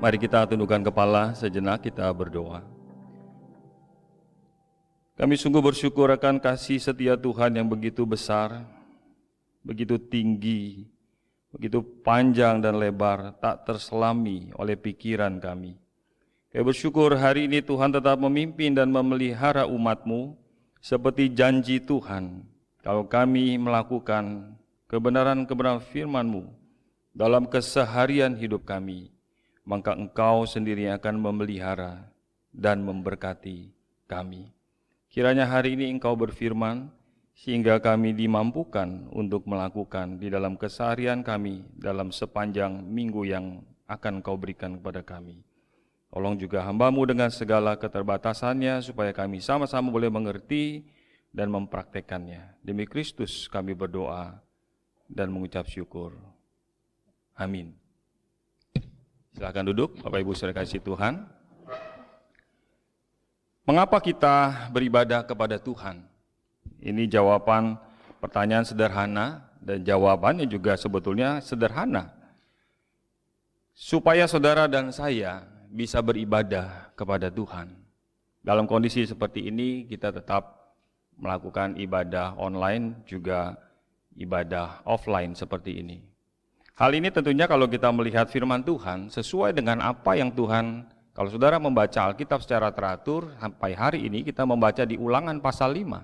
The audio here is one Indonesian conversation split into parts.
Mari kita tundukkan kepala sejenak, kita berdoa. Kami sungguh bersyukur akan kasih setia Tuhan yang begitu besar, begitu tinggi, begitu panjang dan lebar, tak terselami oleh pikiran kami. Kami bersyukur hari ini Tuhan tetap memimpin dan memelihara umat-Mu seperti janji Tuhan. Kalau kami melakukan kebenaran-kebenaran firman-Mu dalam keseharian hidup kami, maka Engkau sendiri akan memelihara dan memberkati kami. Kiranya hari ini Engkau berfirman, sehingga kami dimampukan untuk melakukan di dalam keseharian kami dalam sepanjang minggu yang akan Engkau berikan kepada kami. Tolong juga hamba-Mu dengan segala keterbatasannya, supaya kami sama-sama boleh mengerti dan mempraktekannya. Demi Kristus kami berdoa dan mengucap syukur. Amin. Silakan duduk, Bapak Ibu saudara kasih Tuhan. Mengapa kita beribadah kepada Tuhan? Ini jawaban pertanyaan sederhana dan jawabannya juga sebetulnya sederhana. Supaya saudara dan saya bisa beribadah kepada Tuhan. Dalam kondisi seperti ini kita tetap melakukan ibadah online juga ibadah offline seperti ini. Hal ini tentunya kalau kita melihat firman Tuhan sesuai dengan apa yang Tuhan, kalau saudara membaca Alkitab secara teratur, sampai hari ini kita membaca di Ulangan pasal 5.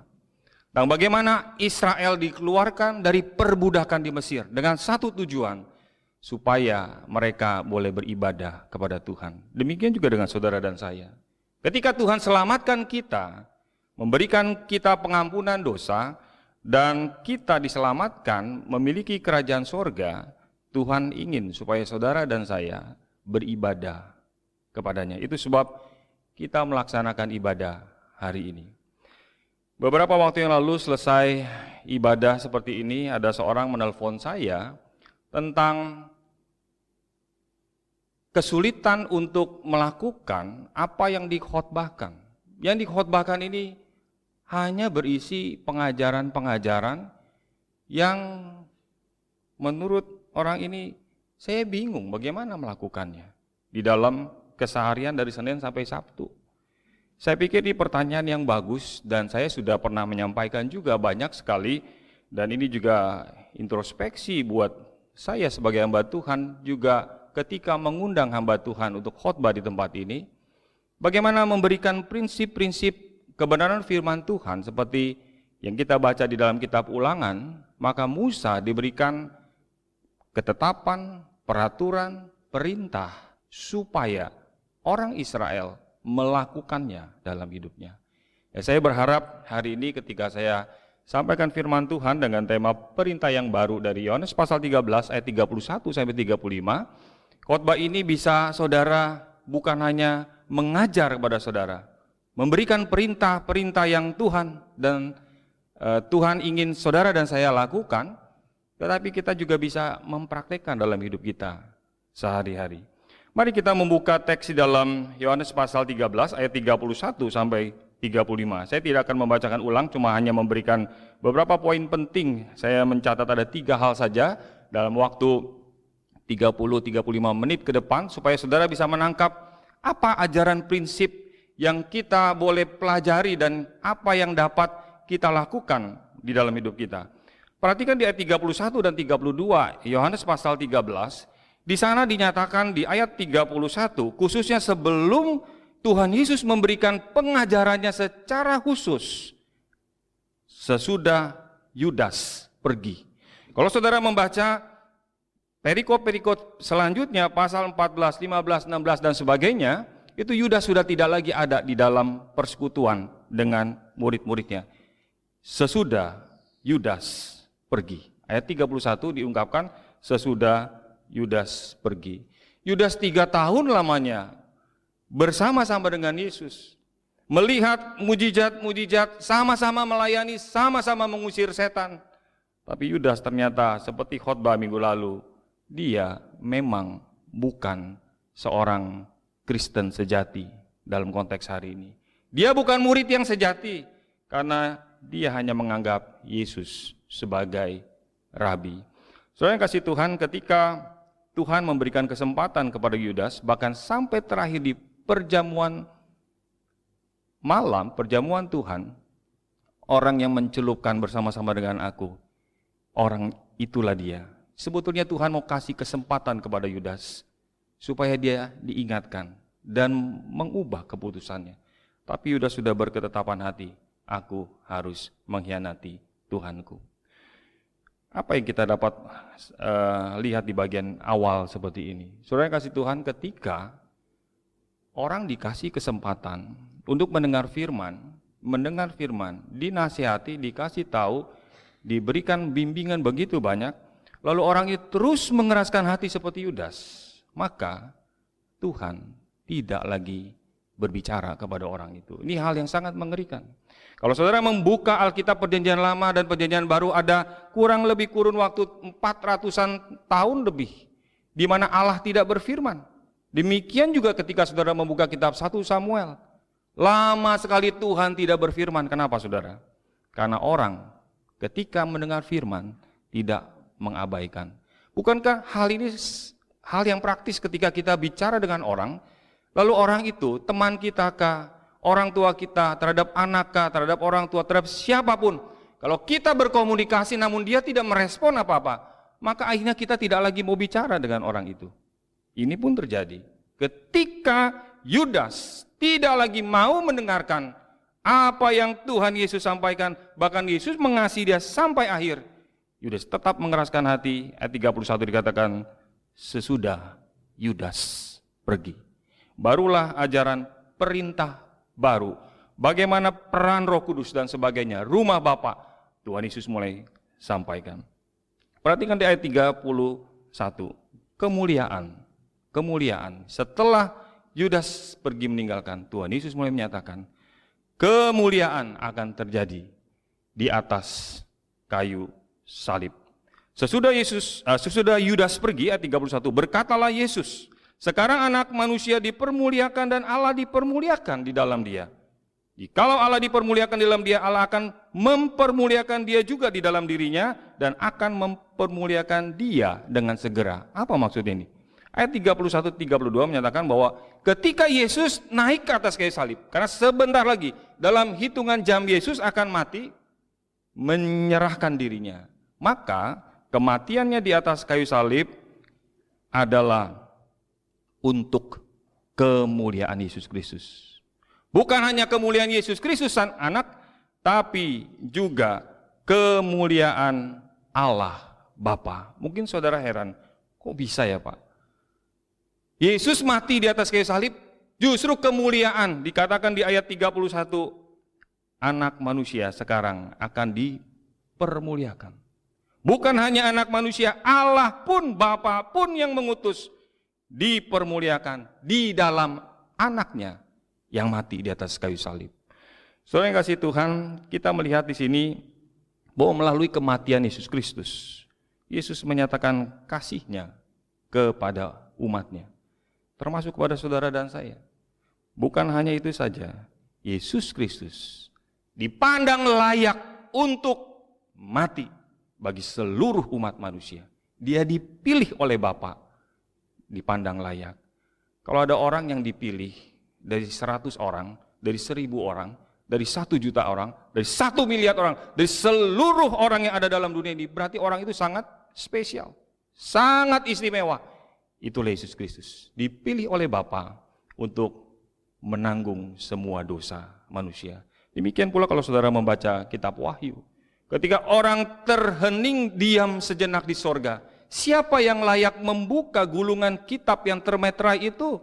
Dan bagaimana Israel dikeluarkan dari perbudakan di Mesir dengan satu tujuan, supaya mereka boleh beribadah kepada Tuhan. Demikian juga dengan saudara dan saya. Ketika Tuhan selamatkan kita, memberikan kita pengampunan dosa, dan kita diselamatkan memiliki kerajaan sorga, Tuhan ingin supaya saudara dan saya beribadah kepadanya. Itu sebab kita melaksanakan ibadah hari ini. Beberapa waktu yang lalu selesai ibadah seperti ini, ada seorang menelpon saya tentang kesulitan untuk melakukan apa yang dikhotbahkan. Yang dikhotbahkan ini hanya berisi pengajaran-pengajaran yang menurut orang ini, saya bingung bagaimana melakukannya di dalam keseharian dari Senin sampai Sabtu. Saya pikir ini pertanyaan yang bagus dan saya sudah pernah menyampaikan juga banyak sekali, dan ini juga introspeksi buat saya sebagai hamba Tuhan juga ketika mengundang hamba Tuhan untuk khotbah di tempat ini, bagaimana memberikan prinsip-prinsip kebenaran firman Tuhan seperti yang kita baca di dalam kitab Ulangan. Maka Musa diberikan ketetapan, peraturan, perintah supaya orang Israel melakukannya dalam hidupnya. Ya, saya berharap hari ini ketika saya sampaikan firman Tuhan dengan tema perintah yang baru dari Yohanes pasal 13 ayat 31 sampai 35, khotbah ini bisa saudara bukan hanya mengajar kepada saudara, memberikan perintah-perintah yang Tuhan dan Tuhan ingin saudara dan saya lakukan, tetapi kita juga bisa mempraktekkan dalam hidup kita sehari-hari. Mari kita membuka teks di dalam Yohanes pasal 13 ayat 31 sampai 35. Saya tidak akan membacakan ulang, cuma hanya memberikan beberapa poin penting. Saya mencatat ada 3 hal saja dalam waktu 30-35 menit ke depan, supaya saudara bisa menangkap apa ajaran prinsip yang kita boleh pelajari dan apa yang dapat kita lakukan di dalam hidup kita. Perhatikan di ayat 31 dan 32, Yohanes pasal 13, di sana dinyatakan di ayat 31, khususnya sebelum Tuhan Yesus memberikan pengajarannya secara khusus, sesudah Yudas pergi. Kalau saudara membaca perikop-perikop selanjutnya, pasal 14, 15, 16 dan sebagainya, itu Yudas sudah tidak lagi ada di dalam persekutuan dengan murid-muridnya. Sesudah Yudas pergi. Ayat 31 diungkapkan sesudah Yudas pergi. Yudas 3 tahun lamanya bersama-sama dengan Yesus, melihat mujizat-mujizat, sama-sama melayani, sama-sama mengusir setan. Tapi Yudas ternyata seperti khotbah minggu lalu, dia memang bukan seorang Kristen sejati dalam konteks hari ini. Dia bukan murid yang sejati karena dia hanya menganggap Yesus sebagai rabi. Saudara yang kasih Tuhan, ketika Tuhan memberikan kesempatan kepada Yudas, bahkan sampai terakhir di perjamuan malam, perjamuan Tuhan, orang yang mencelupkan bersama-sama dengan aku, orang itulah dia. Sebetulnya Tuhan mau kasih kesempatan kepada Yudas supaya dia diingatkan dan mengubah keputusannya. Tapi Yudas sudah berketetapan hati, aku harus mengkhianati Tuhanku. Apa yang kita dapat lihat di bagian awal seperti ini? Saudara yang kasih Tuhan, ketika orang dikasih kesempatan untuk mendengar firman, dinasihati, dikasih tahu, diberikan bimbingan begitu banyak, lalu orang itu terus mengeraskan hati seperti Yudas, maka Tuhan tidak lagi berbicara kepada orang itu. Ini hal yang sangat mengerikan. Kalau saudara membuka Alkitab Perjanjian Lama dan Perjanjian Baru, ada kurang lebih kurun waktu 400-an tahun lebih di mana Allah tidak berfirman. Demikian juga ketika saudara membuka kitab 1 Samuel. Lama sekali Tuhan tidak berfirman. Kenapa saudara? Karena orang ketika mendengar firman tidak mengabaikan. Bukankah hal ini hal yang praktis ketika kita bicara dengan orang, lalu orang itu teman kita kah, orang tua kita, terhadap anak kah, terhadap orang tua, terhadap siapapun, kalau kita berkomunikasi namun dia tidak merespon apa-apa, maka akhirnya kita tidak lagi mau bicara dengan orang itu. Ini pun terjadi ketika Yudas tidak lagi mau mendengarkan apa yang Tuhan Yesus sampaikan, bahkan Yesus mengasihi dia sampai akhir. Yudas tetap mengeraskan hati. Ayat 31 dikatakan, sesudah Yudas pergi, barulah ajaran perintah baru, bagaimana peran Roh Kudus dan sebagainya, rumah Bapa, Tuhan Yesus mulai sampaikan. Perhatikan di ayat 31, kemuliaan. Setelah Yudas pergi meninggalkan, Tuhan Yesus mulai menyatakan, kemuliaan akan terjadi di atas kayu salib. Sesudah Yudas pergi, ayat 31, berkatalah Yesus, sekarang anak manusia dipermuliakan dan Allah dipermuliakan di dalam dia. Jikalau Allah dipermuliakan di dalam dia, Allah akan mempermuliakan dia juga di dalam dirinya dan akan mempermuliakan dia dengan segera. Apa maksudnya ini? Ayat 31-32 menyatakan bahwa ketika Yesus naik ke atas kayu salib, karena sebentar lagi dalam hitungan jam Yesus akan mati, menyerahkan dirinya, maka kematiannya di atas kayu salib adalah untuk kemuliaan Yesus Kristus. Bukan hanya kemuliaan Yesus Kristus sang anak, tapi juga kemuliaan Allah Bapa. Mungkin saudara heran, kok bisa ya Pak? Yesus mati di atas kayu salib, justru kemuliaan dikatakan di ayat 31, anak manusia sekarang akan dipermuliakan. Bukan hanya anak manusia, Allah pun, Bapa pun yang mengutus, dipermuliakan di dalam anaknya yang mati di atas kayu salib. Saudara yang kasih Tuhan, kita melihat di sini bahwa melalui kematian Yesus Kristus, Yesus menyatakan kasih-Nya kepada umat-Nya, termasuk kepada saudara dan saya. Bukan hanya itu saja, Yesus Kristus dipandang layak untuk mati bagi seluruh umat manusia. Dia dipilih oleh Bapa, dipandang layak. Kalau ada orang yang dipilih dari 100 orang, dari 1000 orang, dari 1 juta orang, dari 1 miliar orang, dari seluruh orang yang ada dalam dunia ini, berarti orang itu sangat spesial, sangat istimewa. Itulah Yesus Kristus, dipilih oleh Bapa untuk menanggung semua dosa manusia. Demikian pula kalau saudara membaca kitab Wahyu, ketika orang terhening diam sejenak di sorga, siapa yang layak membuka gulungan kitab yang termeterai itu?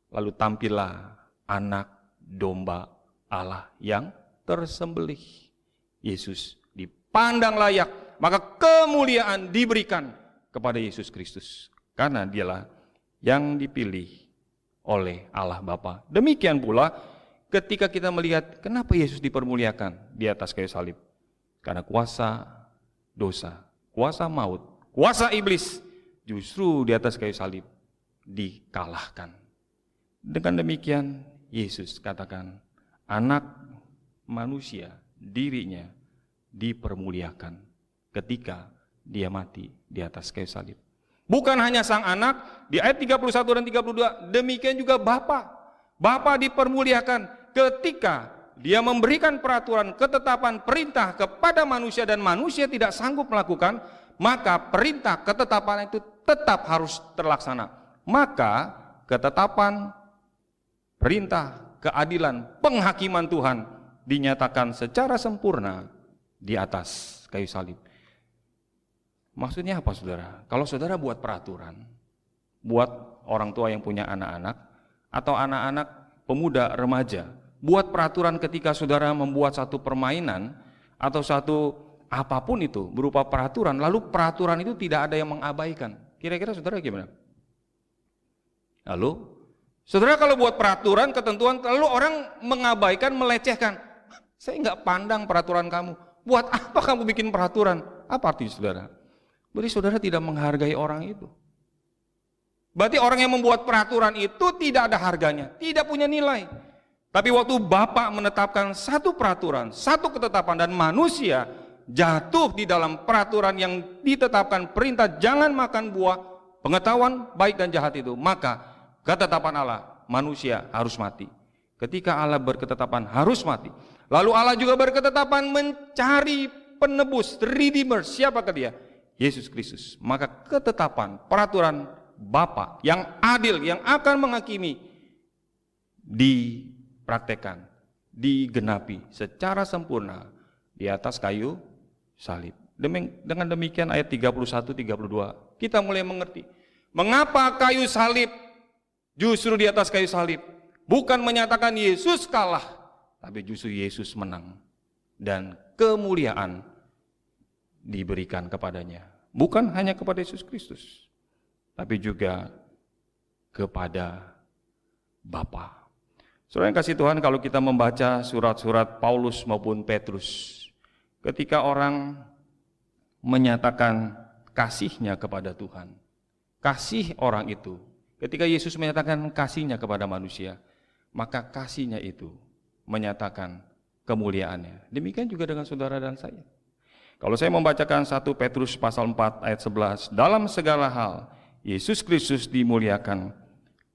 Lalu tampillah anak domba Allah yang tersembelih. Yesus dipandang layak, maka kemuliaan diberikan kepada Yesus Kristus, karena dialah yang dipilih oleh Allah Bapa. Demikian pula ketika kita melihat kenapa Yesus dipermuliakan di atas kayu salib. Karena kuasa dosa, kuasa maut, kuasa iblis justru di atas kayu salib dikalahkan. Dengan demikian Yesus katakan, anak manusia dirinya dipermuliakan ketika dia mati di atas kayu salib. Bukan hanya sang anak, di ayat 31 dan 32, demikian juga Bapa. Bapa dipermuliakan ketika dia memberikan peraturan, ketetapan, perintah kepada manusia dan manusia tidak sanggup melakukan, maka perintah, ketetapan itu tetap harus terlaksana. Maka ketetapan, perintah, keadilan, penghakiman Tuhan dinyatakan secara sempurna di atas kayu salib. Maksudnya apa, saudara? Kalau saudara buat peraturan, buat orang tua yang punya anak-anak, atau anak-anak pemuda, remaja, buat peraturan ketika saudara membuat satu permainan atau satu apapun itu berupa peraturan, lalu peraturan itu tidak ada yang mengabaikan. Kira-kira saudara gimana? Lalu, saudara kalau buat peraturan, ketentuan, lalu orang mengabaikan, melecehkan. Saya nggak pandang peraturan kamu. Buat apa kamu bikin peraturan? Apa artinya, saudara? Berarti saudara tidak menghargai orang itu. Berarti orang yang membuat peraturan itu tidak ada harganya, tidak punya nilai. Tapi waktu Bapa menetapkan satu peraturan, satu ketetapan, dan manusia jatuh di dalam peraturan yang ditetapkan, perintah jangan makan buah pengetahuan baik dan jahat itu, maka ketetapan Allah, manusia harus mati. Ketika Allah berketetapan harus mati, lalu Allah juga berketetapan mencari penebus, redeemer. Siapakah dia? Yesus Kristus. Maka ketetapan, peraturan Bapa yang adil, yang akan menghakimi, dipraktekkan, digenapi secara sempurna di atas kayu salib. Dengan demikian ayat 31-32 kita mulai mengerti mengapa kayu salib, justru di atas kayu salib bukan menyatakan Yesus kalah, tapi justru Yesus menang dan kemuliaan diberikan kepadanya, bukan hanya kepada Yesus Kristus tapi juga kepada Bapa. Saudara yang kasih Tuhan, kalau kita membaca surat-surat Paulus maupun Petrus, ketika orang menyatakan kasihnya kepada Tuhan, kasih orang itu, ketika Yesus menyatakan kasihnya kepada manusia, maka kasihnya itu menyatakan kemuliaannya. Demikian juga dengan saudara dan saya. Kalau saya membacakan 1 Petrus pasal 4 ayat 11, dalam segala hal Yesus Kristus dimuliakan,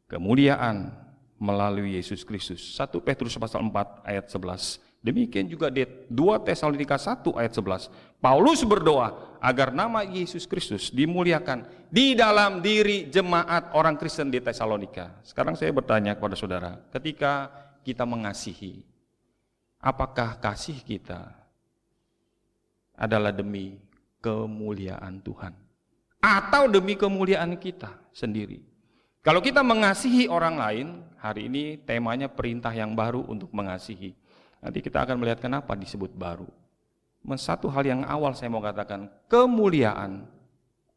kemuliaan melalui Yesus Kristus. 1 Petrus pasal 4 ayat 11. Demikian juga di 2 Tesalonika 1 ayat 11. Paulus berdoa agar nama Yesus Kristus dimuliakan di dalam diri jemaat orang Kristen di Tesalonika. Sekarang saya bertanya kepada saudara, ketika kita mengasihi, apakah kasih kita adalah demi kemuliaan Tuhan atau demi kemuliaan kita sendiri? Kalau kita mengasihi orang lain, hari ini temanya perintah yang baru untuk mengasihi. Nanti kita akan melihat kenapa disebut baru. Satu hal yang awal saya mau katakan, kemuliaan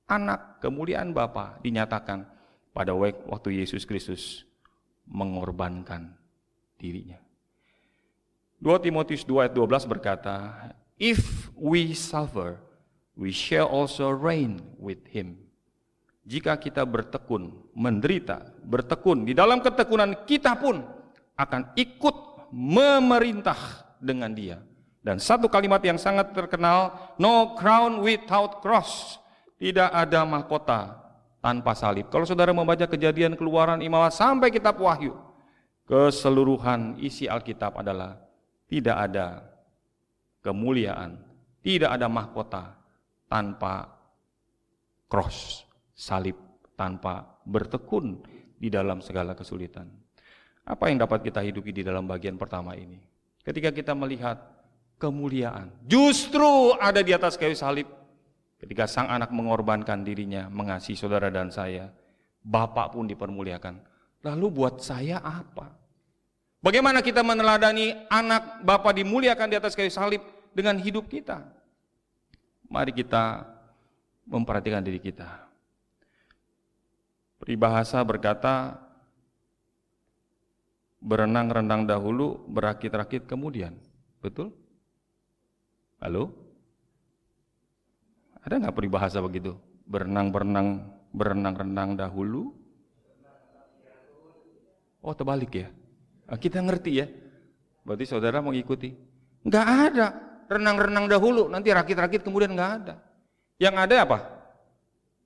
anak, kemuliaan Bapa dinyatakan pada waktu Yesus Kristus mengorbankan dirinya. 2 Timotius 2 ayat 12 berkata, if we suffer, we shall also reign with him. Jika kita bertekun, menderita, bertekun, di dalam ketekunan kita pun akan ikut memerintah dengan dia. Dan satu kalimat yang sangat terkenal, no crown without cross. Tidak ada mahkota tanpa salib. Kalau saudara membaca Kejadian, Keluaran, Imamat sampai kitab Wahyu, keseluruhan isi Alkitab adalah tidak ada kemuliaan, tidak ada mahkota tanpa cross, salib, tanpa bertekun di dalam segala kesulitan. Apa yang dapat kita hidupi di dalam bagian pertama ini? Ketika kita melihat kemuliaan justru ada di atas kayu salib, ketika sang anak mengorbankan dirinya mengasihi saudara dan saya, Bapa pun dipermuliakan. Lalu buat saya apa? Bagaimana kita meneladani anak Bapa dimuliakan di atas kayu salib dengan hidup kita? Mari kita memperhatikan diri kita. Peribahasa berkata, berenang-renang dahulu, berakit-rakit kemudian. Betul? Halo? Ada nggak peribahasa begitu? Berenang-renang dahulu. Oh, terbalik ya? Kita ngerti ya? Berarti saudara mau ikuti? Nggak ada. Renang-renang dahulu, nanti rakit-rakit kemudian nggak ada. Yang ada apa?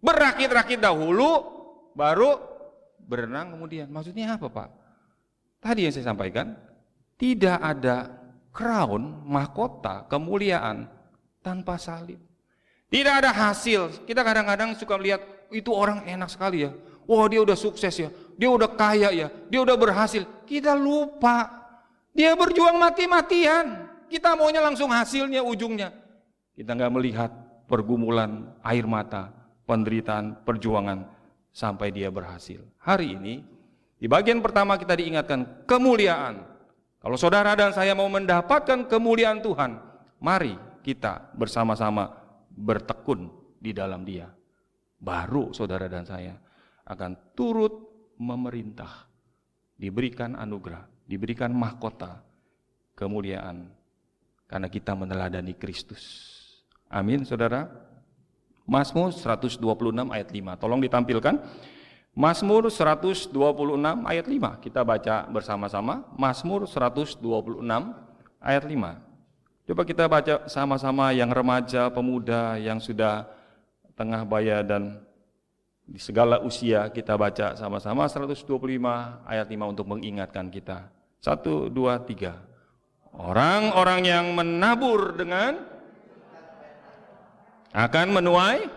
Berakit-rakit dahulu, baru berenang kemudian. Maksudnya apa, Pak? Tadi yang saya sampaikan, tidak ada crown, mahkota, kemuliaan tanpa salib. Tidak ada hasil. Kita kadang-kadang suka melihat, itu orang enak sekali ya. Wah, dia udah sukses ya, dia udah kaya ya, dia udah berhasil. Kita lupa, dia berjuang mati-matian. Kita maunya langsung hasilnya, ujungnya. Kita nggak melihat pergumulan, air mata, penderitaan, perjuangan sampai dia berhasil. Hari ini di bagian pertama kita diingatkan kemuliaan. Kalau saudara dan saya mau mendapatkan kemuliaan Tuhan, mari kita bersama-sama bertekun di dalam Dia. Baru saudara dan saya akan turut memerintah, diberikan anugerah, diberikan mahkota kemuliaan karena kita meneladani Kristus. Amin, saudara. Mazmur 126 ayat 5. Tolong ditampilkan. Mazmur 126 ayat 5. Kita baca bersama-sama. Mazmur 126 ayat 5. Coba kita baca sama-sama, yang remaja, pemuda, yang sudah tengah baya dan di segala usia, kita baca sama-sama 125 ayat 5 untuk mengingatkan kita. 1, 2, 3. Orang-orang yang menabur dengan akan menuai.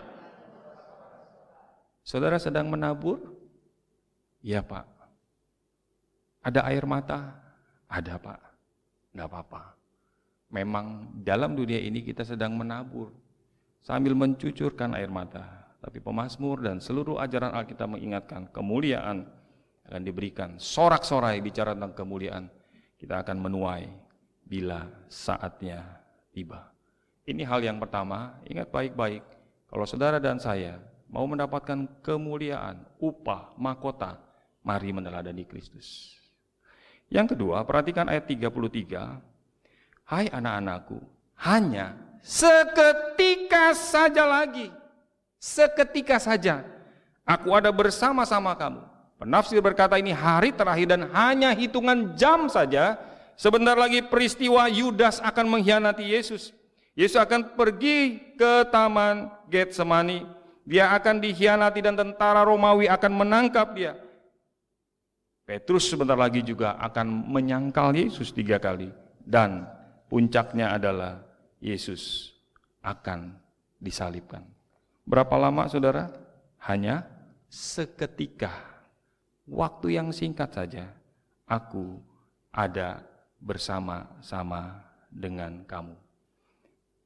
Saudara sedang menabur? Ya, Pak. Ada air mata? Ada, Pak. Enggak apa-apa. Memang dalam dunia ini kita sedang menabur sambil mencucurkan air mata. Tapi pemazmur dan seluruh ajaran Alkitab mengingatkan kemuliaan akan diberikan. Sorak-sorai bicara tentang kemuliaan. Kita akan menuai bila saatnya tiba. Ini hal yang pertama, ingat baik-baik. Kalau saudara dan saya mau mendapatkan kemuliaan, upah, mahkota, mari meneladani Kristus. Yang kedua, perhatikan ayat 33. Hai anak-anakku, hanya seketika saja lagi, seketika saja, aku ada bersama-sama kamu. Penafsir berkata ini hari terakhir dan hanya hitungan jam saja. Sebentar lagi peristiwa Yudas akan mengkhianati Yesus. Yesus akan pergi ke taman Getsemani. Dia akan dikhianati dan tentara Romawi akan menangkap dia. Petrus sebentar lagi juga akan menyangkal Yesus 3 kali. Dan puncaknya adalah Yesus akan disalibkan. Berapa lama saudara? Hanya seketika. Waktu yang singkat saja. Aku ada bersama-sama dengan kamu.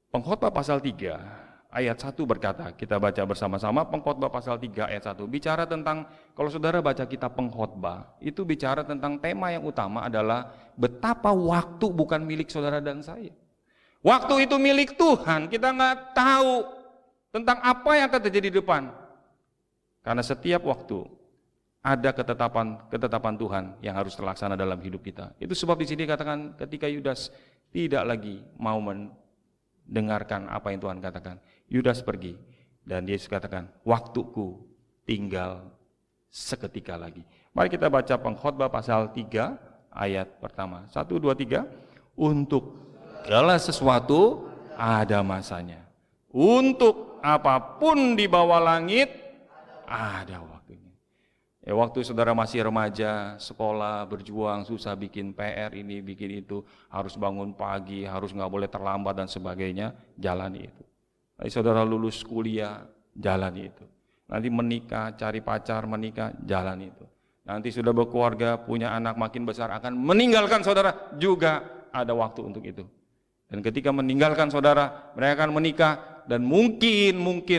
Pengkhotbah pasal 3 ayat 1 berkata, kita baca bersama-sama Pengkhotbah pasal 3 ayat 1, bicara tentang, kalau saudara baca kitab Pengkhotbah, itu bicara tentang tema yang utama adalah betapa waktu bukan milik saudara dan saya. Waktu itu milik Tuhan, kita nggak tahu tentang apa yang akan terjadi di depan. Karena setiap waktu ada ketetapan Tuhan yang harus terlaksana dalam hidup kita. Itu sebab di sini katakan ketika Yudas tidak lagi mau dengarkan apa yang Tuhan katakan, Yudas pergi dan Yesus katakan, waktuku tinggal seketika lagi. Mari kita baca Pengkhotbah pasal 3 ayat pertama. 1, 2, 3. Untuk segala sesuatu ada masanya. Untuk apapun di bawah langit ada waktunya. Ya, waktu saudara masih remaja, sekolah, berjuang, susah bikin PR ini, bikin itu, harus bangun pagi, harus nggak boleh terlambat dan sebagainya, jalani itu. Nanti saudara lulus kuliah, jalani itu. Nanti menikah, cari pacar, menikah, jalani itu. Nanti sudah berkeluarga, punya anak makin besar, akan meninggalkan saudara, juga ada waktu untuk itu. Dan ketika meninggalkan saudara, mereka akan menikah, dan mungkin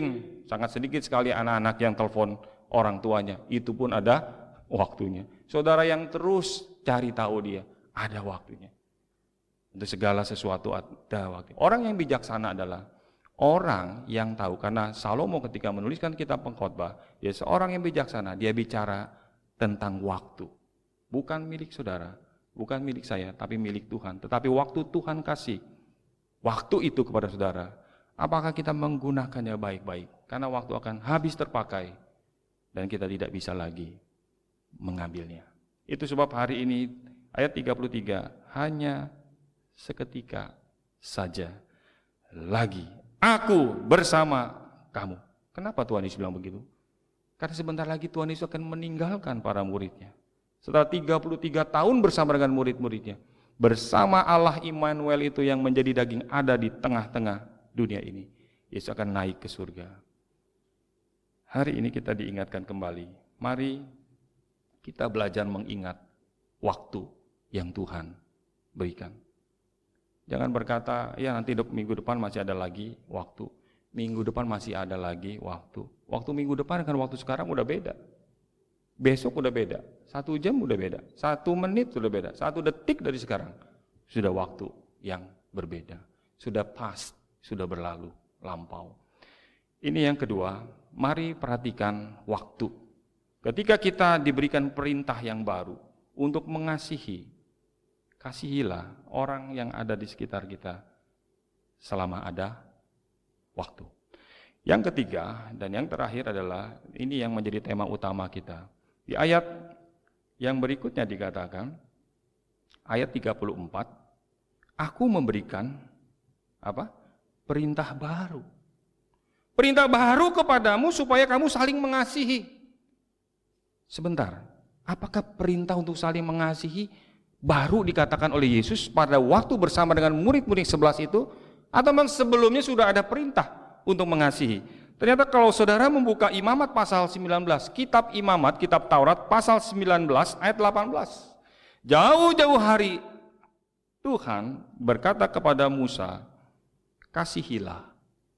sangat sedikit sekali anak-anak yang telepon orang tuanya, itu pun ada waktunya. Saudara yang terus cari tahu dia, ada waktunya. Untuk segala sesuatu ada waktu. Orang yang bijaksana adalah orang yang tahu, karena Salomo ketika menuliskan kitab Pengkhotbah, dia seorang yang bijaksana, dia bicara tentang waktu. Bukan milik saudara, bukan milik saya, tapi milik Tuhan. Tetapi waktu Tuhan kasih waktu itu kepada saudara, apakah kita menggunakannya baik-baik? Karena waktu akan habis terpakai dan kita tidak bisa lagi mengambilnya. Itu sebab hari ini ayat 33, hanya seketika saja lagi aku bersama kamu. Kenapa Tuhan Yesus bilang begitu? Karena sebentar lagi Tuhan Yesus akan meninggalkan para muridnya. Setelah 33 tahun bersama dengan murid-muridnya, bersama Allah Immanuel itu yang menjadi daging ada di tengah-tengah dunia ini, Yesus akan naik ke surga. Hari ini kita diingatkan kembali, mari kita belajar mengingat waktu yang Tuhan berikan. Jangan berkata, ya nanti minggu depan masih ada lagi waktu. Minggu depan masih ada lagi waktu. Waktu minggu depan dengan waktu sekarang udah beda. Besok udah beda. 1 jam udah beda. 1 menit udah beda. 1 detik dari sekarang sudah waktu yang berbeda. Sudah past, sudah berlalu, lampau. Ini yang kedua, mari perhatikan waktu. Ketika kita diberikan perintah yang baru untuk mengasihi, kasihilah orang yang ada di sekitar kita selama ada waktu. Yang ketiga dan yang terakhir adalah ini yang menjadi tema utama kita. Di ayat yang berikutnya dikatakan, ayat 34, aku memberikan apa? Perintah baru. Perintah baru kepadamu supaya kamu saling mengasihi. Sebentar, apakah perintah untuk saling mengasihi baru dikatakan oleh Yesus pada waktu bersama dengan murid-murid 11 itu? Atau memang sebelumnya sudah ada perintah untuk mengasihi? Ternyata kalau saudara membuka Imamat pasal 19, kitab Imamat, kitab Taurat pasal 19 ayat 18. Jauh-jauh hari Tuhan berkata kepada Musa, kasihilah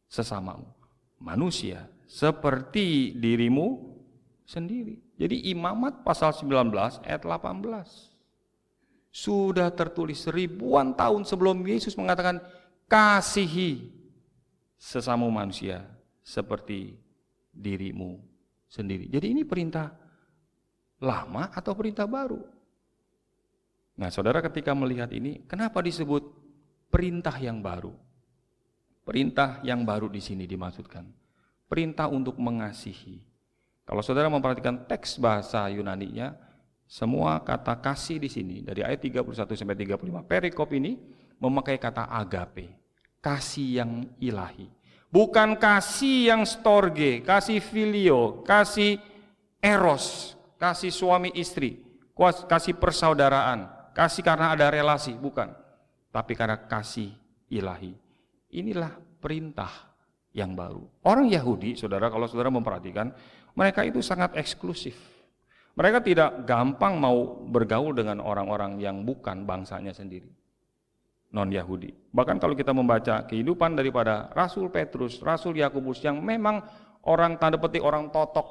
sesamamu manusia seperti dirimu sendiri. Jadi Imamat pasal 19 ayat 18. Sudah tertulis ribuan tahun sebelum Yesus mengatakan, kasihi sesama manusia seperti dirimu sendiri. Jadi ini perintah lama atau perintah baru? Nah, saudara ketika melihat ini, kenapa disebut perintah yang baru? Perintah yang baru di sini dimaksudkan perintah untuk mengasihi. Kalau saudara memperhatikan teks bahasa Yunani-nya, semua kata kasih di sini dari ayat 31 sampai 35 perikop ini memakai kata agape, kasih yang ilahi. Bukan kasih yang storge, kasih filio, kasih eros, kasih suami istri, kasih persaudaraan, kasih karena ada relasi, bukan. Tapi karena kasih ilahi. Inilah perintah yang baru. Orang Yahudi, saudara, kalau saudara memperhatikan, mereka itu sangat eksklusif. Mereka tidak gampang mau bergaul dengan orang-orang yang bukan bangsanya sendiri, non-Yahudi. Bahkan kalau kita membaca kehidupan daripada Rasul Petrus, Rasul Yakobus yang memang orang tanda petik orang totok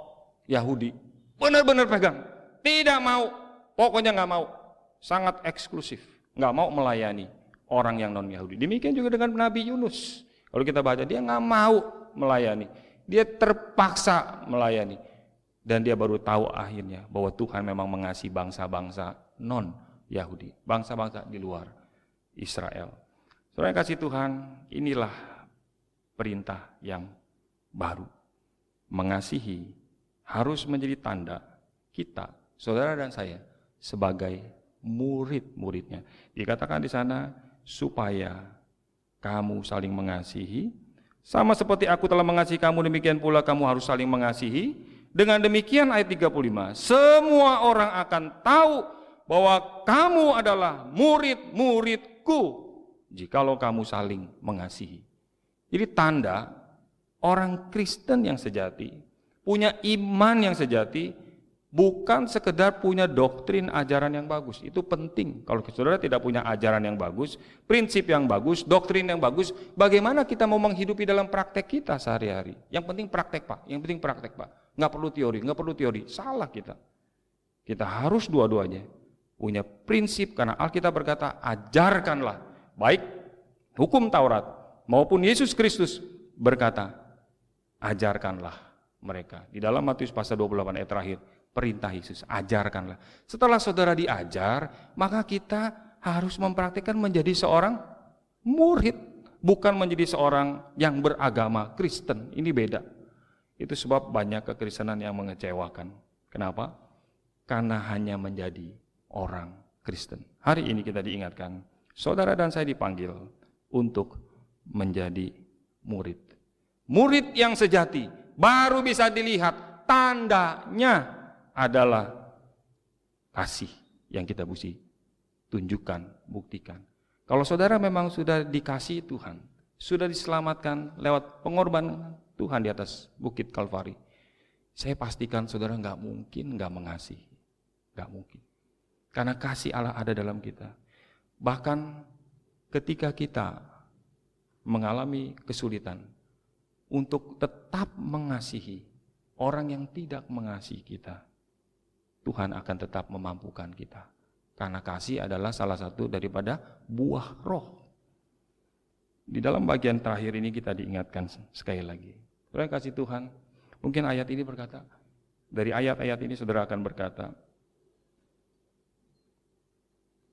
Yahudi, benar-benar pegang, tidak mau, pokoknya nggak mau, sangat eksklusif, nggak mau melayani orang yang non-Yahudi. Demikian juga dengan Nabi Yunus. Kalau kita baca, dia nggak mau melayani, dia terpaksa melayani. Dan dia baru tahu akhirnya bahwa Tuhan memang mengasihi bangsa-bangsa non-Yahudi, bangsa-bangsa di luar Israel. Saudara yang kasih Tuhan, inilah perintah yang baru. Mengasihi harus menjadi tanda kita, saudara dan saya, sebagai murid-muridnya. Dikatakan di sana, supaya kamu saling mengasihi, sama seperti aku telah mengasihi kamu, demikian pula kamu harus saling mengasihi. Dengan demikian ayat 35, semua orang akan tahu bahwa kamu adalah murid-muridku jikalau kamu saling mengasihi. Jadi tanda orang Kristen yang sejati, punya iman yang sejati, bukan sekedar punya doktrin ajaran yang bagus. Itu penting. Kalau saudara tidak punya ajaran yang bagus, prinsip yang bagus, doktrin yang bagus, bagaimana kita mau menghidupi dalam praktek kita sehari-hari? Yang penting praktek, Pak. Yang penting praktek, Pak. Nggak perlu teori. Salah kita. Kita harus dua-duanya. Punya prinsip, karena Alkitab berkata, ajarkanlah. Baik hukum Taurat maupun Yesus Kristus berkata, ajarkanlah mereka. Di dalam Matius pasal 28 ayat terakhir, perintah Yesus, ajarkanlah. Setelah saudara diajar, maka kita harus mempraktikkan menjadi seorang murid, bukan menjadi seorang yang beragama Kristen. Ini beda. Itu sebab banyak kekristenan yang mengecewakan. Kenapa? Karena hanya menjadi orang Kristen. Hari ini kita diingatkan, saudara dan saya dipanggil untuk menjadi murid. Murid yang sejati baru bisa dilihat. Tandanya adalah kasih yang kita mesti tunjukkan, buktikan. Kalau saudara memang sudah dikasih Tuhan, sudah diselamatkan lewat pengorbanan Tuhan di atas bukit Kalvari, saya pastikan saudara nggak mungkin nggak mengasihi. Nggak mungkin. Karena kasih Allah ada dalam kita. Bahkan ketika kita mengalami kesulitan untuk tetap mengasihi orang yang tidak mengasihi kita, Tuhan akan tetap memampukan kita. Karena kasih adalah salah satu daripada buah roh. Di dalam bagian terakhir ini kita diingatkan sekali lagi. Saudara kasih Tuhan, mungkin ayat ini berkata, dari ayat-ayat ini saudara akan berkata,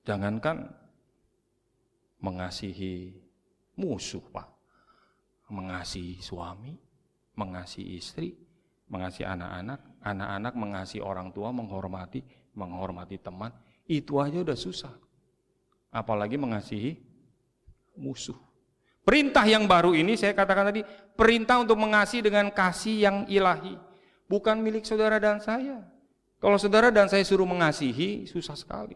jangankan mengasihi musuh, Pak. Mengasihi suami, mengasihi istri, mengasihi anak-anak, anak-anak mengasihi orang tua, menghormati teman, itu aja udah susah. Apalagi mengasihi musuh. Perintah yang baru ini saya katakan tadi, perintah untuk mengasihi dengan kasih yang ilahi, bukan milik saudara dan saya. Kalau saudara dan saya suruh mengasihi, susah sekali.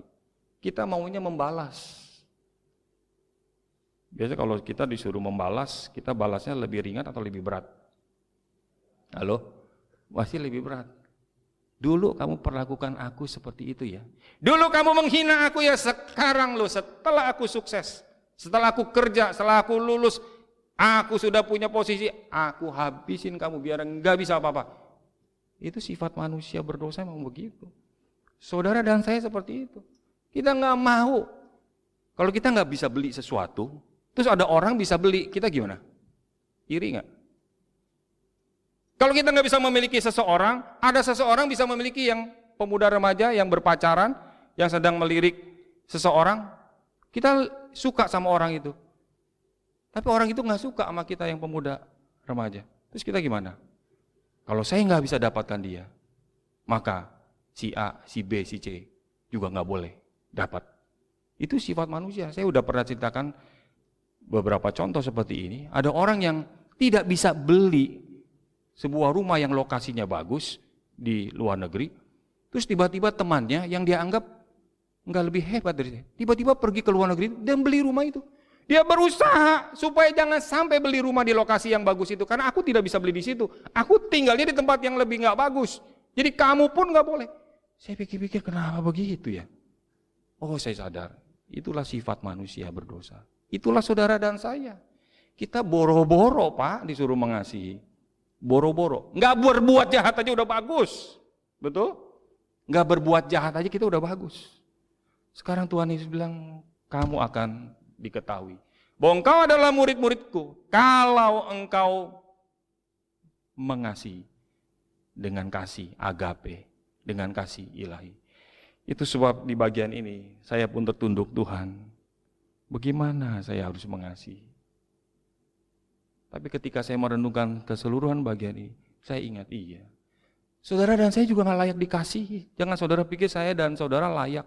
Kita maunya membalas. Biasanya kalau kita disuruh membalas, kita balasnya lebih ringan atau lebih berat? Halo? Pasti lebih berat. Dulu kamu perlakukan aku seperti itu ya. Dulu kamu menghina aku ya, sekarang lo setelah aku sukses, setelah aku kerja, setelah aku lulus, aku sudah punya posisi, aku habisin kamu biar enggak bisa apa-apa. Itu sifat manusia berdosa memang begitu. Saudara dan saya seperti itu. Kita nggak mau. Kalau kita nggak bisa beli sesuatu, terus ada orang bisa beli, kita gimana? Iri nggak? Kalau kita nggak bisa memiliki seseorang, ada seseorang bisa memiliki yang pemuda remaja yang berpacaran, yang sedang melirik seseorang, kita suka sama orang itu. Tapi orang itu nggak suka sama kita yang pemuda remaja. Terus kita gimana? Kalau saya nggak bisa dapatkan dia, maka si A, si B, si C juga nggak boleh dapat. Itu sifat manusia. Saya udah pernah ceritakan beberapa contoh seperti ini. Ada orang yang tidak bisa beli sebuah rumah yang lokasinya bagus di luar negeri, terus tiba-tiba temannya yang dia anggap nggak lebih hebat dari saya, tiba-tiba pergi ke luar negeri dan beli rumah itu. Dia berusaha supaya jangan sampai beli rumah di lokasi yang bagus itu, karena aku tidak bisa beli di situ. Aku tinggalnya di tempat yang lebih nggak bagus. Jadi kamu pun nggak boleh. Saya pikir-pikir kenapa begitu ya? Oh, saya sadar. Itulah sifat manusia berdosa. Itulah saudara dan saya. Kita boro-boro, Pak, disuruh mengasihi. Boro-boro. Nggak berbuat jahat aja udah bagus. Betul? Nggak berbuat jahat aja kita udah bagus. Sekarang Tuhan Yesus bilang, kamu akan diketahui bahwa engkau adalah murid-muridku kalau engkau mengasihi dengan kasih agape, dengan kasih ilahi. Itu sebab di bagian ini saya pun tertunduk, Tuhan, bagaimana saya harus mengasihi? Tapi ketika saya merenungkan keseluruhan bagian ini, saya ingat iya, saudara dan saya juga gak layak dikasihi. Jangan saudara pikir saya dan saudara layak.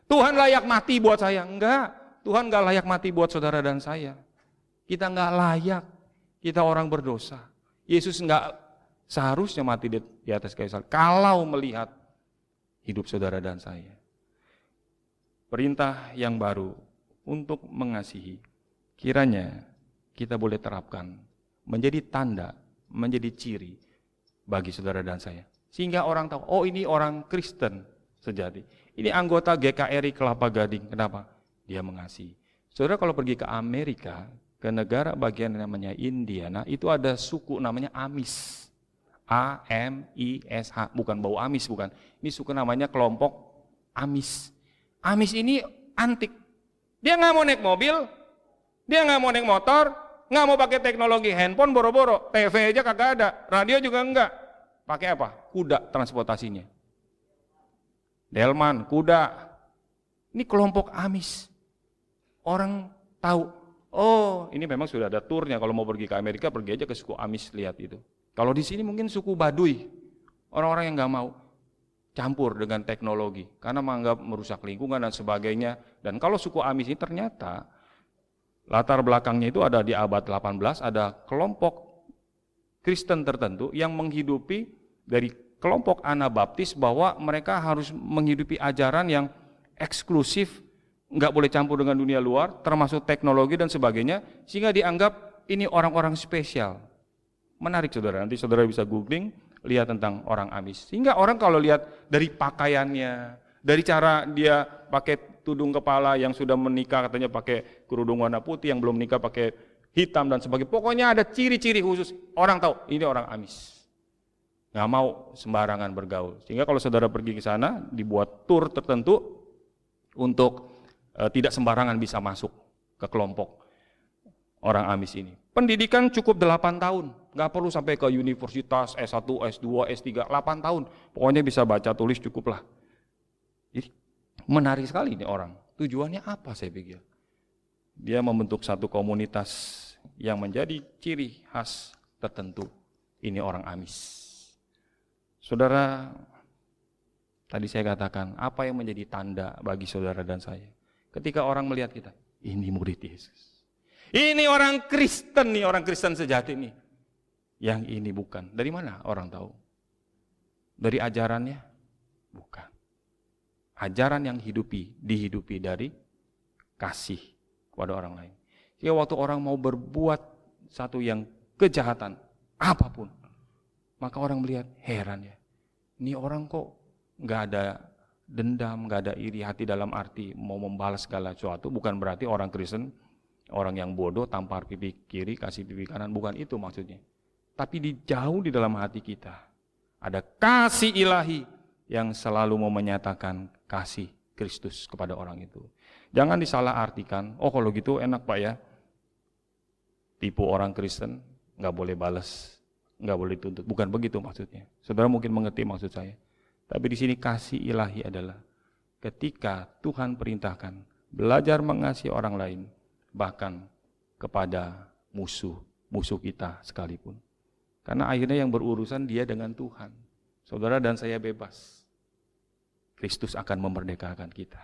Tuhan layak mati buat saya. Enggak, Tuhan gak layak mati buat saudara dan saya. Kita gak layak, kita orang berdosa. Yesus gak seharusnya mati di atas kayu salib kalau melihat hidup saudara dan saya. Perintah yang baru untuk mengasihi, kiranya kita boleh terapkan menjadi tanda, menjadi ciri bagi saudara dan saya. Sehingga orang tahu, oh ini orang Kristen sejati. Ini anggota GKRI Kelapa Gading. Kenapa? Dia mengasihi. Saudara kalau pergi ke Amerika, ke negara bagian namanya Indiana, itu ada suku namanya Amis. A-M-I-S-H, bukan bau amis, bukan. Ini suku namanya kelompok Amis. Amis ini antik. Dia nggak mau naik mobil, dia nggak mau naik motor, nggak mau pakai teknologi handphone boro-boro, TV aja kagak ada, radio juga enggak. Pakai apa? Kuda transportasinya. Delman, kuda. Ini kelompok Amis. Orang tahu, oh ini memang sudah ada turnya, kalau mau pergi ke Amerika pergi aja ke suku Amis, lihat itu. Kalau di sini mungkin suku Baduy, orang-orang yang nggak mau campur dengan teknologi karena menganggap merusak lingkungan dan sebagainya. Dan kalau suku Amis ini ternyata latar belakangnya itu ada di abad 18, ada kelompok Kristen tertentu yang menghidupi dari kelompok Anabaptis bahwa mereka harus menghidupi ajaran yang eksklusif, nggak boleh campur dengan dunia luar, termasuk teknologi dan sebagainya, sehingga dianggap ini orang-orang spesial. Menarik saudara, nanti saudara bisa googling, lihat tentang orang Amis. Sehingga orang kalau lihat dari pakaiannya, dari cara dia pakai tudung kepala, yang sudah menikah katanya pakai kerudung warna putih, yang belum menikah pakai hitam dan sebagainya. Pokoknya ada ciri-ciri khusus, orang tahu ini orang Amis. Nggak mau sembarangan bergaul. Sehingga kalau saudara pergi ke sana, dibuat tur tertentu untuk tidak sembarangan bisa masuk ke kelompok orang Amis ini. Pendidikan cukup 8 tahun, nggak perlu sampai ke universitas S1, S2, S3, 8 tahun. Pokoknya bisa baca tulis cukuplah. Jadi menarik sekali ini orang. Tujuannya apa saya pikir? Dia membentuk satu komunitas yang menjadi ciri khas tertentu. Ini orang Amis. Saudara, tadi saya katakan, apa yang menjadi tanda bagi saudara dan saya? Ketika orang melihat kita, ini murid Yesus. Ini orang Kristen nih, orang Kristen sejati nih. Yang ini bukan. Dari mana orang tahu? Dari ajarannya? Bukan. Ajaran yang dihidupi dari kasih kepada orang lain. Jadi waktu orang mau berbuat satu yang kejahatan, apapun, maka orang melihat, heran ya. Ini orang kok nggak ada dendam, nggak ada iri hati dalam arti mau membalas segala sesuatu. Bukan berarti orang Kristen orang yang bodoh, tampar pipi kiri, kasih pipi kanan, bukan itu maksudnya. Tapi jauh di dalam hati kita ada kasih ilahi yang selalu mau menyatakan kasih Kristus kepada orang itu. Jangan disalah artikan, oh kalau gitu enak Pak ya, tipu orang Kristen, nggak boleh balas, nggak boleh tuntut. Bukan begitu maksudnya. Saudara mungkin mengerti maksud saya. Tapi di sini kasih ilahi adalah ketika Tuhan perintahkan belajar mengasihi orang lain, bahkan kepada musuh kita sekalipun. Karena akhirnya yang berurusan dia dengan Tuhan. Saudara dan saya bebas. Kristus akan memerdekakan kita.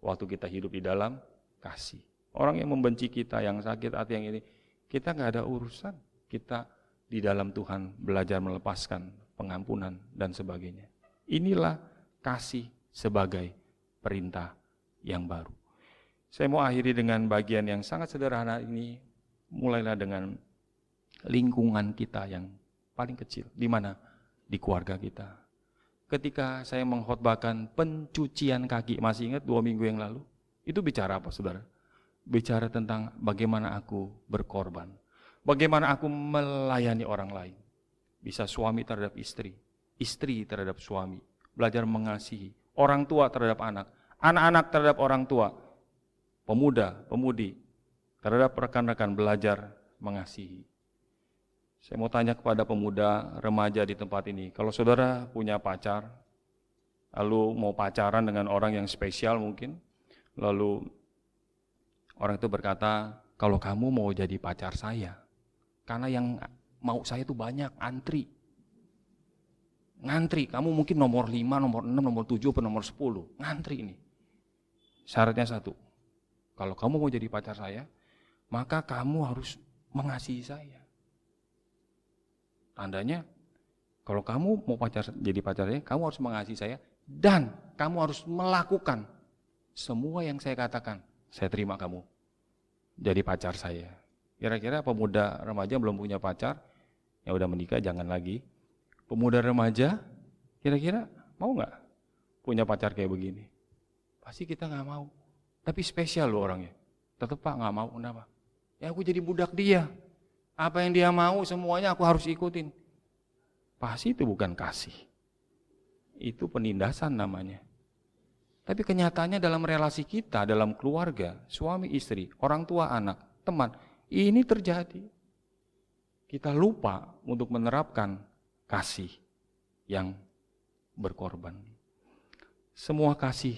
Waktu kita hidup di dalam kasih. Orang yang membenci kita, yang sakit hati, yang ini, kita nggak ada urusan. Kita di dalam Tuhan belajar melepaskan pengampunan dan sebagainya. Inilah kasih sebagai perintah yang baru. Saya mau akhiri dengan bagian yang sangat sederhana ini. Mulailah dengan lingkungan kita yang paling kecil. Di mana? Di keluarga kita. Ketika saya mengkhotbahkan pencucian kaki, masih ingat 2 minggu yang lalu? Itu bicara apa saudara? Bicara tentang bagaimana aku berkorban. Bagaimana aku melayani orang lain. Bisa suami terhadap istri, istri terhadap suami. Belajar mengasihi. Orang tua terhadap anak, anak-anak terhadap orang tua. Pemuda, pemudi, terhadap rekan-rekan belajar mengasihi. Saya mau tanya kepada pemuda, remaja di tempat ini, kalau saudara punya pacar, lalu mau pacaran dengan orang yang spesial mungkin, lalu orang itu berkata, kalau kamu mau jadi pacar saya, karena yang mau saya itu banyak, ngantri, kamu mungkin nomor 5, nomor 6, nomor 7, atau nomor 10, ngantri ini. Syaratnya satu, kalau kamu mau jadi pacar saya, maka kamu harus mengasihi saya. Tandanya, kalau kamu mau jadi pacar saya, kamu harus mengasihi saya, dan kamu harus melakukan semua yang saya katakan. Saya terima kamu jadi pacar saya. Kira-kira pemuda remaja belum punya pacar, yang udah menikah jangan lagi. Pemuda remaja, kira-kira mau nggak punya pacar kayak begini? Pasti kita nggak mau. Tapi spesial loh orangnya. Tetap Pak nggak mau, kenapa? Ya aku jadi budak dia. Apa yang dia mau semuanya aku harus ikutin. Pasti itu bukan kasih. Itu penindasan namanya. Tapi kenyataannya dalam relasi kita, dalam keluarga, suami istri, orang tua anak, teman, ini terjadi. Kita lupa untuk menerapkan kasih yang berkorban. Semua kasih,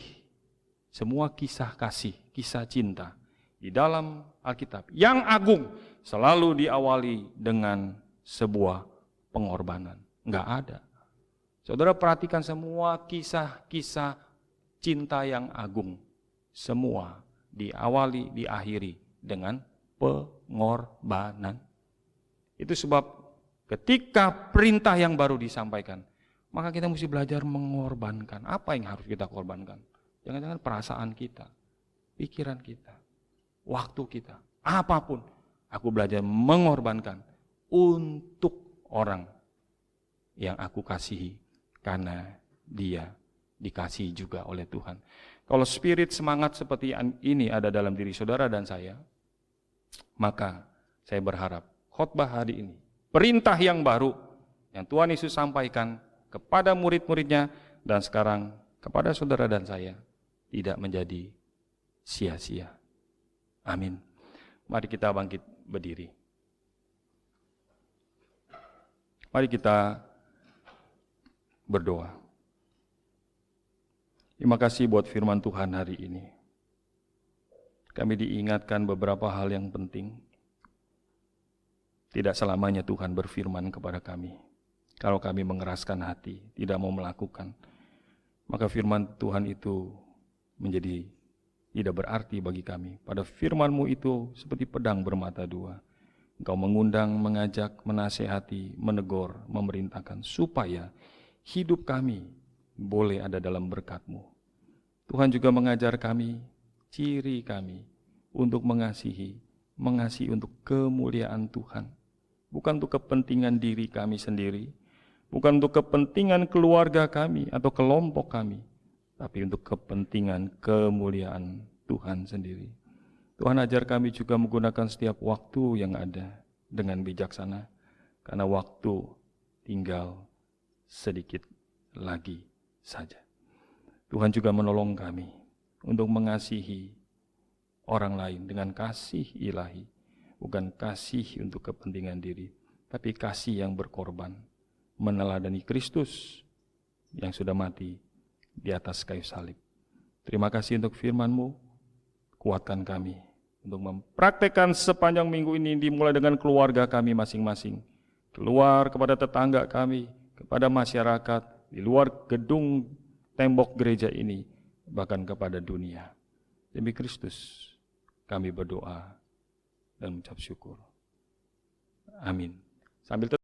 semua kisah kasih, kisah cinta di dalam Alkitab yang agung selalu diawali dengan sebuah pengorbanan. Enggak ada. Saudara perhatikan semua kisah-kisah cinta yang agung. Semua diawali, diakhiri dengan pengorbanan. Itu sebab ketika perintah yang baru disampaikan, maka kita mesti belajar mengorbankan. Apa yang harus kita korbankan? Jangan-jangan perasaan kita, pikiran kita, waktu kita, apapun. Aku belajar mengorbankan untuk orang yang aku kasihi, karena dia dikasihi juga oleh Tuhan. Kalau spirit semangat seperti ini ada dalam diri saudara dan saya, maka saya berharap khotbah hari ini, perintah yang baru yang Tuhan Yesus sampaikan kepada murid-muridnya dan sekarang kepada saudara dan saya, tidak menjadi sia-sia. Amin. Mari kita bangkit berdiri. Mari kita berdoa. Terima kasih buat firman Tuhan hari ini. Kami diingatkan beberapa hal yang penting. Tidak selamanya Tuhan berfirman kepada kami. Kalau kami mengeraskan hati, tidak mau melakukan, maka firman Tuhan itu menjadi tidak berarti bagi kami. Pada firman-Mu itu seperti pedang bermata dua. Engkau mengundang, mengajak, menasehati, menegur, memerintahkan, supaya hidup kami boleh ada dalam berkat-Mu. Tuhan juga mengajar kami, ciri kami untuk mengasihi untuk kemuliaan Tuhan. Bukan untuk kepentingan diri kami sendiri, bukan untuk kepentingan keluarga kami atau kelompok kami, tapi untuk kepentingan kemuliaan Tuhan sendiri. Tuhan ajar kami juga menggunakan setiap waktu yang ada dengan bijaksana, karena waktu tinggal sedikit lagi saja. Tuhan juga menolong kami untuk mengasihi orang lain dengan kasih ilahi, bukan kasih untuk kepentingan diri, tapi kasih yang berkorban, meneladani Kristus yang sudah mati di atas kayu salib. Terima kasih untuk firman-Mu, kuatkan kami untuk mempraktekkan sepanjang minggu ini, dimulai dengan keluarga kami masing-masing, keluar kepada tetangga kami, kepada masyarakat, di luar gedung tembok gereja ini, bahkan kepada dunia. Demi Kristus kami berdoa dan mengucap syukur. Amin. Sambil